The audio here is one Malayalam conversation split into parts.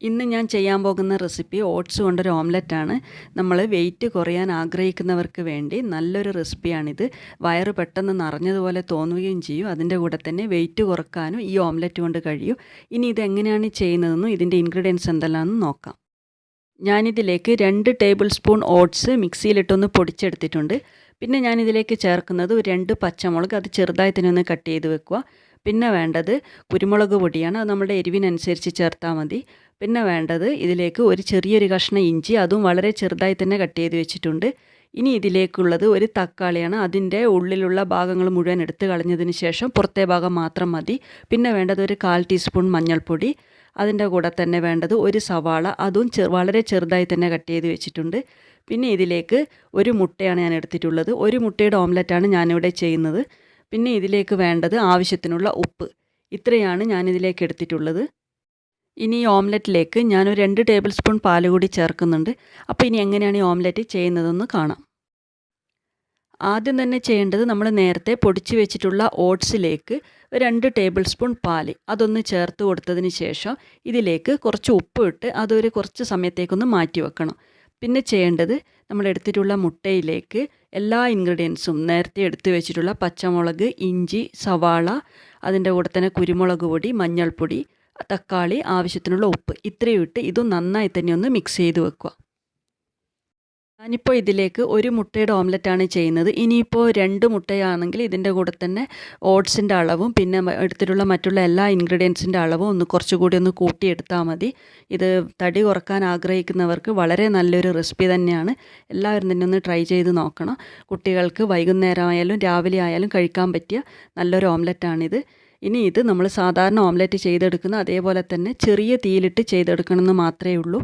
ഇന്ന് ഞാൻ ചെയ്യാൻ പോകുന്ന റെസിപ്പി ഓട്സ് കൊണ്ടൊരു ഓംലെറ്റാണ്. നമ്മൾ വെയിറ്റ് കുറയാൻ ആഗ്രഹിക്കുന്നവർക്ക് വേണ്ടി നല്ലൊരു റെസിപ്പിയാണിത്. വയറ് പെട്ടെന്ന് നിറഞ്ഞതുപോലെ തോന്നുകയും ചെയ്യും. അതിൻ്റെ കൂടെ തന്നെ വെയിറ്റ് കുറക്കാനും ഈ ഓംലെറ്റ് കൊണ്ട് കഴിയും. ഇനി ഇതെങ്ങനെയാണ് ചെയ്യുന്നതെന്നും ഇതിൻ്റെ ഇൻഗ്രീഡിയൻസ് എന്തെല്ലാമെന്ന് നോക്കാം. ഞാനിതിലേക്ക് 2 ടേബിൾ സ്പൂൺ ഓട്സ് മിക്സിയിലിട്ടൊന്ന് പൊടിച്ചെടുത്തിട്ടുണ്ട്. പിന്നെ ഞാനിതിലേക്ക് ചേർക്കുന്നത് 2 പച്ചമുളക്, അത് ചെറുതായി തന്നെ ഒന്ന് കട്ട് ചെയ്ത് വെക്കുക. പിന്നെ വേണ്ടത് കുരുമുളക് പൊടിയാണ്. അത് നമ്മുടെ എരിവിനനുസരിച്ച് ചേർത്താൽ മതി. പിന്നെ വേണ്ടത് ഇതിലേക്ക് ഒരു ചെറിയൊരു കഷ്ണം ഇഞ്ചി, അതും വളരെ ചെറുതായി തന്നെ കട്ട് ചെയ്ത് വെച്ചിട്ടുണ്ട്. ഇനി ഇതിലേക്കുള്ളത് ഒരു തക്കാളിയാണ്. അതിൻ്റെ ഉള്ളിലുള്ള ഭാഗങ്ങൾ മുഴുവൻ എടുത്ത് കളഞ്ഞതിന് ശേഷം പുറത്തെ ഭാഗം മാത്രം മതി. പിന്നെ വേണ്ടത് ഒരു 1/4 ടീസ്പൂൺ മഞ്ഞൾപ്പൊടി. അതിൻ്റെ കൂടെ തന്നെ വേണ്ടത് ഒരു സവാള, അതും വളരെ ചെറുതായി തന്നെ കട്ട് ചെയ്ത് വെച്ചിട്ടുണ്ട്. പിന്നെ ഇതിലേക്ക് ഒരു മുട്ടയാണ് ഞാൻ എടുത്തിട്ടുള്ളത്. ഒരു മുട്ടയുടെ ഓംലെറ്റാണ് ഞാനിവിടെ ചെയ്യുന്നത്. പിന്നെ ഇതിലേക്ക് വേണ്ടത് ആവശ്യത്തിനുള്ള ഉപ്പ്. ഇത്രയാണ് ഞാനിതിലേക്ക് എടുത്തിട്ടുള്ളത്. ഇനി ഈ ഓംലെറ്റിലേക്ക് ഞാനൊരു 2 ടേബിൾ സ്പൂൺ പാൽ കൂടി ചേർക്കുന്നുണ്ട്. അപ്പോൾ ഇനി എങ്ങനെയാണ് ഈ ഓംലെറ്റ് ചെയ്യുന്നതെന്ന് കാണാം. ആദ്യം തന്നെ ചെയ്യേണ്ടത്, നമ്മൾ നേരത്തെ പൊടിച്ച് വെച്ചിട്ടുള്ള ഓട്സിലേക്ക് 2 ടേബിൾ സ്പൂൺ പാൽ അതൊന്ന് ചേർത്ത് കൊടുത്തതിന് ശേഷം ഇതിലേക്ക് കുറച്ച് ഉപ്പ് ഇട്ട് അതൊരു കുറച്ച് സമയത്തേക്കൊന്ന് മാറ്റി വെക്കണം. പിന്നെ ചെയ്യേണ്ടത്, നമ്മൾ എടുത്തിട്ടുള്ള മുട്ടയിലേക്ക് എല്ലാ ഇൻഗ്രീഡിയൻസും നേരത്തെ എടുത്തു വെച്ചിട്ടുള്ള പച്ചമുളക്, ഇഞ്ചി, സവാള, അതിൻ്റെ കൂടെ തന്നെ കുരുമുളക് പൊടി, മഞ്ഞൾപ്പൊടി, തക്കാളി, ആവശ്യത്തിനുള്ള ഉപ്പ്, ഇത്രയും ഇട്ട് ഇതും നന്നായി തന്നെ ഒന്ന് മിക്സ് ചെയ്ത് വെക്കുക. ഞാനിപ്പോൾ ഇതിലേക്ക് ഒരു മുട്ടയുടെ ഓംലെറ്റാണ് ചെയ്യുന്നത്. ഇനിയിപ്പോൾ 2 മുട്ടയാണെങ്കിൽ ഇതിൻ്റെ കൂടെ തന്നെ ഓട്സിൻ്റെ അളവും പിന്നെ എടുത്തിട്ടുള്ള മറ്റുള്ള എല്ലാ ഇൻഗ്രീഡിയൻസിൻ്റെ അളവും കുറച്ചുകൂടി ഒന്ന് കൂട്ടിയെടുത്താൽ മതി. ഇത് തടി കുറക്കാൻ ആഗ്രഹിക്കുന്നവർക്ക് വളരെ നല്ലൊരു റെസിപ്പി തന്നെയാണ്. എല്ലാവരും തന്നെ ഒന്ന് ട്രൈ ചെയ്ത് നോക്കണം. കുട്ടികൾക്ക് വൈകുന്നേരമായാലും രാവിലെ ആയാലും കഴിക്കാൻ പറ്റിയ നല്ലൊരു ഓംലെറ്റാണിത്. ഇനി ഇത് നമ്മൾ സാധാരണ ഓംലെറ്റ് ചെയ്തെടുക്കുന്ന അതേപോലെ തന്നെ ചെറിയ തീയിലിട്ട് ചെയ്തെടുക്കണമെന്ന് മാത്രമേ ഉള്ളൂ.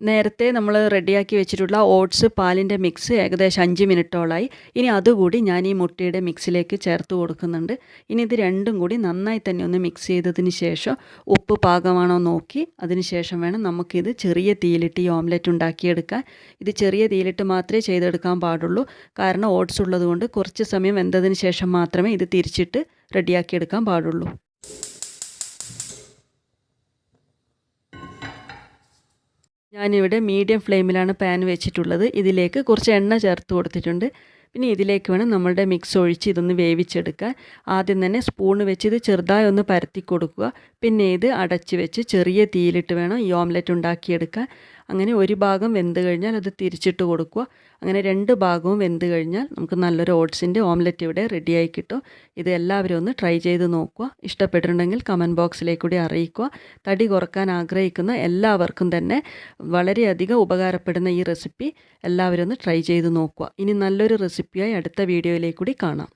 നേരത്തെ നമ്മൾ റെഡിയാക്കി വെച്ചിട്ടുള്ള ഓട്സ് പാലിൻ്റെ മിക്സ് ഏകദേശം 5 മിനിറ്റോളായി. ഇനി അതുകൂടി ഞാൻ ഈ മുട്ടയുടെ മിക്സിലേക്ക് ചേർത്ത് കൊടുക്കുന്നുണ്ട്. ഇനി ഇത് രണ്ടും കൂടി നന്നായി തന്നെ ഒന്ന് മിക്സ് ചെയ്തതിന് ശേഷം ഉപ്പ് പാകമാണോ നോക്കി അതിന് ശേഷം വേണം നമുക്കിത് ചെറിയ തീയിലിട്ട് ഈ ഓംലെറ്റ് ഉണ്ടാക്കിയെടുക്കാൻ. ഇത് ചെറിയ തീയിലിട്ട് മാത്രമേ ചെയ്തെടുക്കാൻ പാടുള്ളൂ. കാരണം ഓട്സ് ഉള്ളതുകൊണ്ട് കുറച്ച് സമയം വെന്തതിന് ശേഷം മാത്രമേ ഇത് തിരിച്ചിട്ട് റെഡിയാക്കിയെടുക്കാൻ പാടുള്ളൂ. ഞാനിവിടെ മീഡിയം ഫ്ലെയിമിലാണ് പാൻ വെച്ചിട്ടുള്ളത്. ഇതിലേക്ക് കുറച്ച് എണ്ണ ചേർത്ത് കൊടുത്തിട്ടുണ്ട്. പിന്നെ ഇതിലേക്ക് വേണം നമ്മളുടെ മിക്സ് ഒഴിച്ച് ഇതൊന്ന് വേവിച്ചെടുക്കാൻ. ആദ്യം തന്നെ സ്പൂൺ വെച്ച് ഇത് ചെറുതായി ഒന്ന് പരത്തി കൊടുക്കുക. പിന്നെ ഇത് അടച്ച് വെച്ച് ചെറിയ തീയിലിട്ട് വേണം ഈ ഓംലെറ്റ് ഉണ്ടാക്കിയെടുക്കാൻ. അങ്ങനെ ഒരു ഭാഗം വെന്ത് കഴിഞ്ഞാൽ അത് തിരിച്ചിട്ട് കൊടുക്കുക. അങ്ങനെ 2 ഭാഗവും വെന്ത് കഴിഞ്ഞാൽ നമുക്ക് നല്ലൊരു ഓട്സിൻ്റെ ഓംലെറ്റ് ഇവിടെ റെഡിയായി കിട്ടും. ഇത് എല്ലാവരും ഒന്ന് ട്രൈ ചെയ്ത് നോക്കുക. ഇഷ്ടപ്പെട്ടിട്ടുണ്ടെങ്കിൽ കമൻറ്റ് ബോക്സിലേക്ക് കൂടി അറിയിക്കുക. തടി കുറക്കാൻ ആഗ്രഹിക്കുന്ന എല്ലാവർക്കും തന്നെ വളരെയധികം ഉപകാരപ്പെടുന്ന ഈ റെസിപ്പി എല്ലാവരും ഒന്ന് ട്രൈ ചെയ്ത് നോക്കുക. ഇനി നല്ലൊരു റെസിപ്പിയായി അടുത്ത വീഡിയോയിലേക്ക് കൂടി കാണാം.